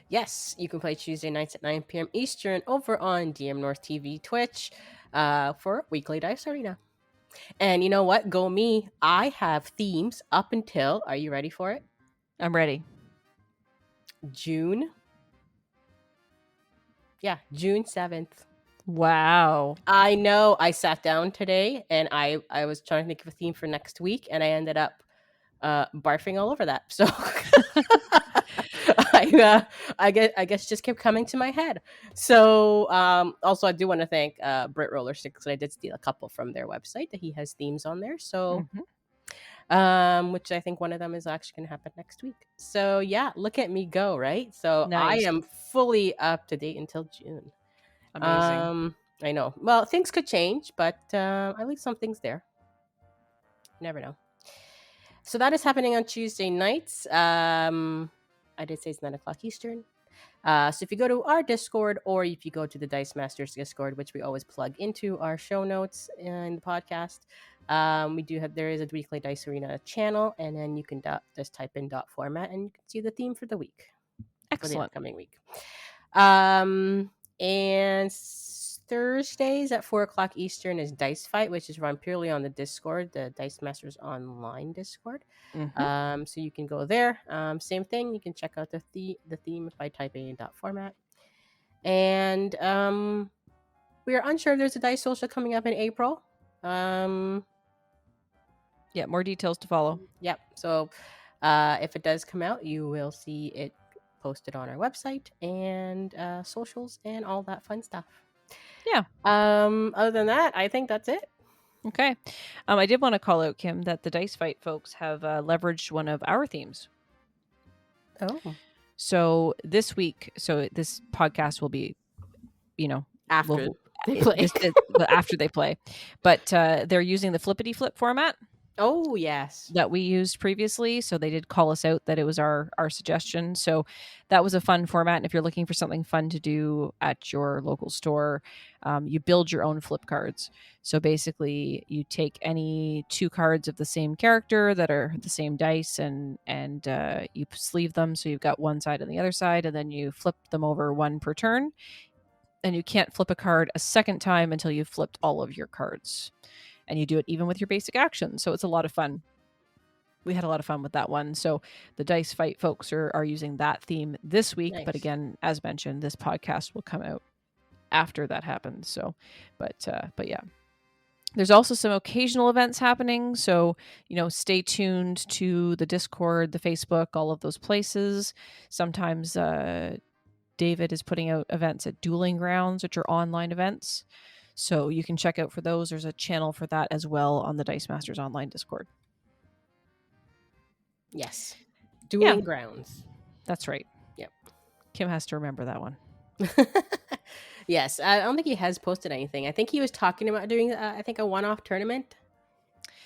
Yes, you can play Tuesday nights at 9 p.m. Eastern over on dmNorthTV Twitch for weekly Dice Arena. And you know what? Go me. I have themes up until, are you ready for it? I'm ready. June 7th. Wow. I know. I sat down today and I was trying to think of a theme for next week, and I ended up barfing all over that. So I guess just kept coming to my head. So also I do want to thank Brit Roller Sticks. I did steal a couple from their website that he has themes on there. So which I think one of them is actually going to happen next week. So yeah, look at me go, right? So Nice. I am fully up to date until June. Amazing. I know. Well, things could change, but at least something's there. You never know. So that is happening on Tuesday nights. I did say it's 9 o'clock Eastern. So if you go to our Discord, or if you go to the Dice Masters Discord, which we always plug into our show notes in the podcast, there is a weekly Dice Arena channel, and then you can just type in .format, and you can see the theme for the week. Excellent. For the upcoming week. And Thursdays at 4 o'clock Eastern is Dice Fight, which is run purely on the Discord, the Dice Masters Online Discord. Mm-hmm. So you can go there. Same thing. You can check out the theme by typing in .format. And we are unsure if there's a Dice Social coming up in April. Yeah, more details to follow. Yep. So if it does come out, you will see it posted on our website and socials and all that fun stuff. Yeah. Other than that, I think that's it. Okay. I did want to call out, Kim, that the Dice Fight folks have leveraged one of our themes. Oh. So this week, this podcast will be, After they play. after they play. But they're using the flippity flip format. Oh, yes. That we used previously. So they did call us out that it was our suggestion. So that was a fun format. And if you're looking for something fun to do at your local store, you build your own flip cards. So basically you take any 2 cards of the same character that are the same dice and you sleeve them. So you've got one side and the other side, and then you flip them over one per turn. And you can't flip a card a second time until you've flipped all of your cards. And you do it even with your basic actions. So it's a lot of fun. We had a lot of fun with that one. So the Dice Fight folks are using that theme this week. Nice. But again, as mentioned, this podcast will come out after that happens. So, but yeah. There's also some occasional events happening. So, stay tuned to the Discord, the Facebook, all of those places. Sometimes David is putting out events at Dueling Grounds, which are online events. So you can check out for those. There's a channel for that as well on the Dice Masters Online Discord. Yes. Dueling Grounds. That's right. Yep. Kim has to remember that one. Yes. I don't think he has posted anything. I think he was talking about doing, a one-off tournament.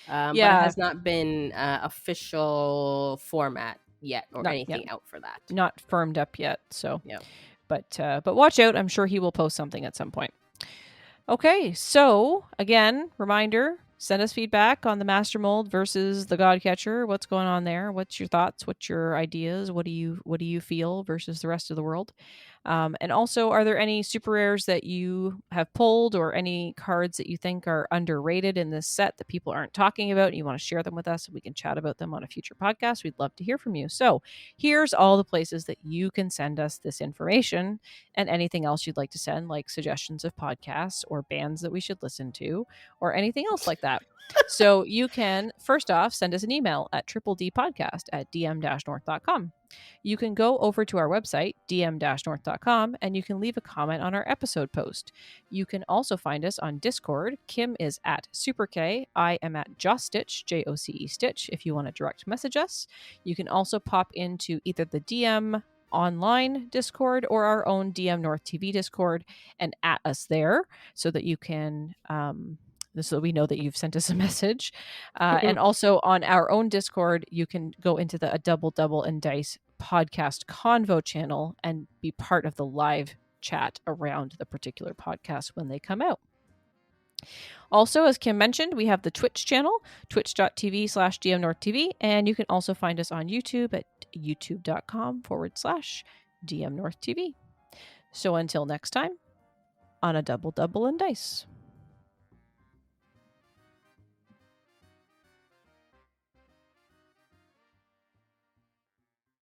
But it has not been official format yet or anything out for that. Not firmed up yet. So, yeah. But watch out. I'm sure he will post something at some point. Okay, so again, reminder, send us feedback on the Master Mold versus the God Catcher. What's going on there? What's your thoughts? What's your ideas? What do you feel versus the rest of the world? And also, are there any super rares that you have pulled or any cards that you think are underrated in this set that people aren't talking about and you want to share them with us and we can chat about them on a future podcast? We'd love to hear from you. So here's all the places that you can send us this information and anything else you'd like to send, like suggestions of podcasts or bands that we should listen to or anything else like that. So you can, first off, send us an email at triple-dpodcast@dm-north.com. You can go over to our website, dm-north.com, and you can leave a comment on our episode post. You can also find us on Discord. Kim is at SuperK. I am at JoceStitch, J-O-C-E Stitch, if you want to direct message us. You can also pop into either the DM online Discord or our own dmNorthTV Discord and at us there so that you can... so we know that you've sent us a message. And also on our own Discord, you can go into the A Double Double and Dice podcast convo channel and be part of the live chat around the particular podcast when they come out. Also, as Kim mentioned, we have the Twitch channel, twitch.tv/dmNorthTV, and you can also find us on YouTube at youtube.com/dmNorthTV. So until next time, on A Double Double and Dice.